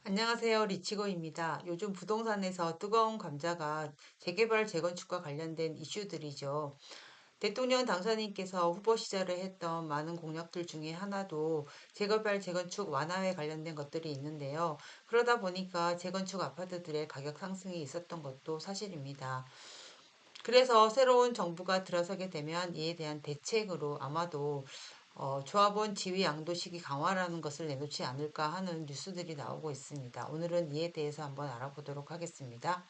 안녕하세요. 리치고입니다. 요즘 부동산에서 뜨거운 감자가 재개발, 재건축과 관련된 이슈들이죠. 대통령 당선인께서 후보 시절에 했던 많은 공약들 중에 하나도 재개발, 재건축 완화에 관련된 것들이 있는데요. 그러다 보니까 재건축 아파트들의 가격 상승이 있었던 것도 사실입니다. 그래서 새로운 정부가 들어서게 되면 이에 대한 대책으로 아마도 조합원 지위 양도식이 강화라는 것을 내놓지 않을까 하는 뉴스들이 나오고 있습니다. 오늘은 이에 대해서 한번 알아보도록 하겠습니다.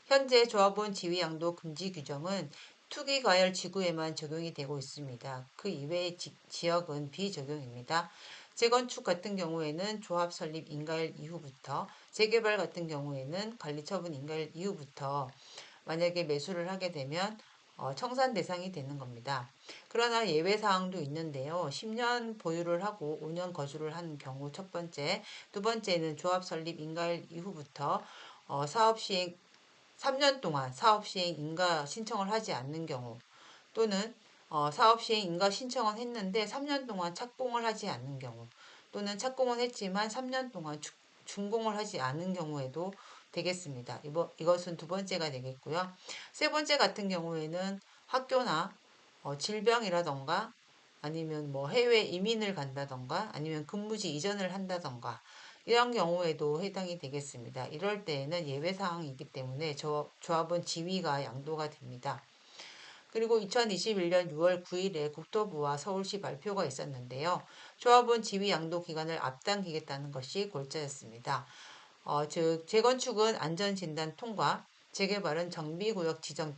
현재 조합원 지위 양도 금지 규정은 투기 과열 지구에만 적용이 되고 있습니다. 그 이외의 지역은 비적용입니다. 재건축 같은 경우에는 조합 설립 인가일 이후부터, 재개발 같은 경우에는 관리처분 인가일 이후부터 만약에 매수를 하게 되면 청산 대상이 되는 겁니다. 그러나 예외 사항도 있는데요. 10년 보유를 하고 5년 거주를 한 경우 첫 번째, 두 번째는 조합 설립 인가일 이후부터 사업 시행 3년 동안 사업 시행 인가 신청을 하지 않는 경우 또는 사업 시행 인가 신청은 했는데 3년 동안 착공을 하지 않는 경우 또는 착공은 했지만 3년 동안 준공을 하지 않은 경우에도 되겠습니다. 이것은 두 번째가 되겠고요. 세 번째 같은 경우에는 학교나 질병이라던가 아니면 뭐 해외 이민을 간다던가 아니면 근무지 이전을 한다던가 이런 경우에도 해당이 되겠습니다. 이럴 때에는 예외 사항이기 때문에 조합은 지위가 양도가 됩니다. 그리고 2021년 6월 9일에 국토부와 서울시 발표가 있었는데요. 조합원 지위 양도 기간을 앞당기겠다는 것이 골자였습니다. 즉 재건축은 안전진단 통과, 재개발은 정비구역 지정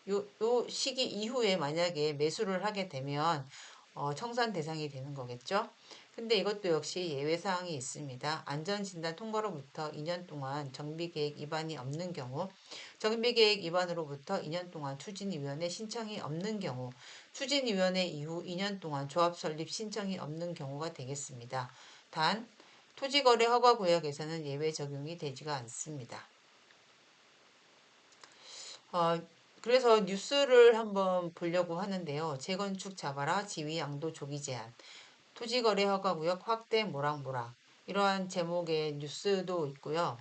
요 시기 이후에 만약에 매수를 하게 되면 청산 대상이 되는 거겠죠. 근데 이것도 역시 예외 사항이 있습니다. 안전진단 통과로부터 2년 동안 정비계획 위반이 없는 경우, 정비계획 위반으로부터 2년 동안 추진위원회 신청이 없는 경우, 추진위원회 이후 2년 동안 조합 설립 신청이 없는 경우가 되겠습니다. 단, 토지거래 허가구역에서는 예외 적용이 되지가 않습니다. 어, 그래서 뉴스를 한번 보려고 하는데요. 재건축 잡아라 지위 양도 조기 제한, 토지거래 허가구역 확대 모락모락 이러한 제목의 뉴스도 있고요.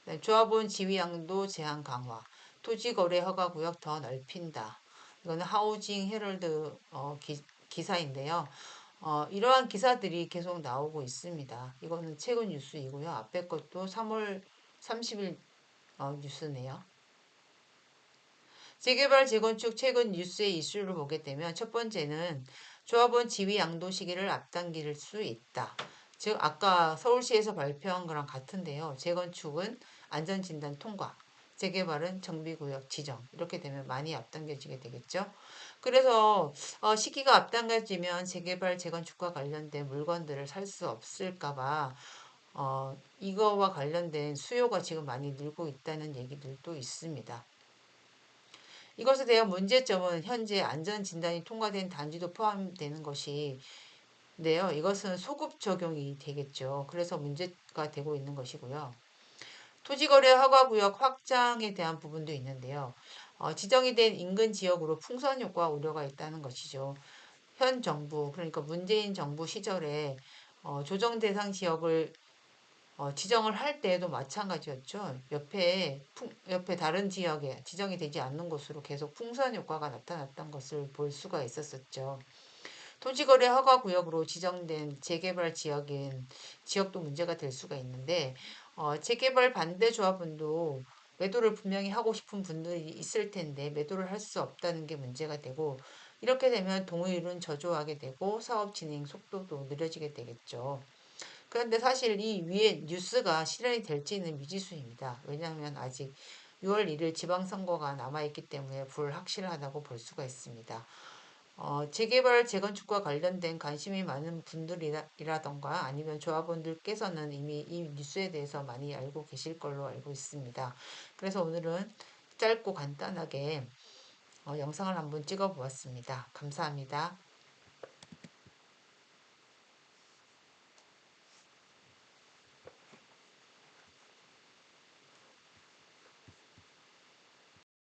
네, 조합원 지위 양도 제한 강화, 토지거래 허가구역 더 넓힌다. 이거는 하우징 헤럴드 기사인데요. 이러한 기사들이 계속 나오고 있습니다. 이거는 최근 뉴스이고요. 앞에 것도 3월 30일 뉴스네요. 재개발, 재건축 최근 뉴스의 이슈를 보게 되면 첫 번째는 조합원 지위 양도 시기를 앞당길 수 있다. 즉 아까 서울시에서 발표한 거랑 같은데요. 재건축은 안전진단 통과, 재개발은 정비구역 지정 이렇게 되면 많이 앞당겨지게 되겠죠. 그래서 시기가 앞당겨지면 재개발, 재건축과 관련된 물건들을 살 수 없을까봐 이거와 관련된 수요가 지금 많이 늘고 있다는 얘기들도 있습니다. 이것에 대한 문제점은 현재 안전진단이 통과된 단지도 포함되는 것인데요. 이것은 소급 적용이 되겠죠. 그래서 문제가 되고 있는 것이고요. 토지거래 허가구역 확장에 대한 부분도 있는데요. 지정이 된 인근 지역으로 풍선 효과 우려가 있다는 것이죠. 현 정부, 그러니까 문재인 정부 시절에 조정 대상 지역을 지정을 할 때에도 마찬가지였죠. 옆에 다른 지역에 지정이 되지 않는 곳으로 계속 풍선 효과가 나타났던 것을 볼 수가 있었었죠. 토지거래 허가구역으로 지정된 재개발 지역도 문제가 될 수가 있는데, 재개발 반대 조합원도 매도를 분명히 하고 싶은 분들이 있을 텐데, 매도를 할 수 없다는 게 문제가 되고, 이렇게 되면 동의율은 저조하게 되고, 사업 진행 속도도 느려지게 되겠죠. 그런데 사실 이 위에 뉴스가 실현이 될지는 미지수입니다. 왜냐하면 아직 6월 1일 지방선거가 남아있기 때문에 불확실하다고 볼 수가 있습니다. 재개발, 재건축과 관련된 관심이 많은 분들이라던가 아니면 조합원들께서는 이미 이 뉴스에 대해서 많이 알고 계실 걸로 알고 있습니다. 그래서 오늘은 짧고 간단하게 영상을 한번 찍어 보았습니다. 감사합니다.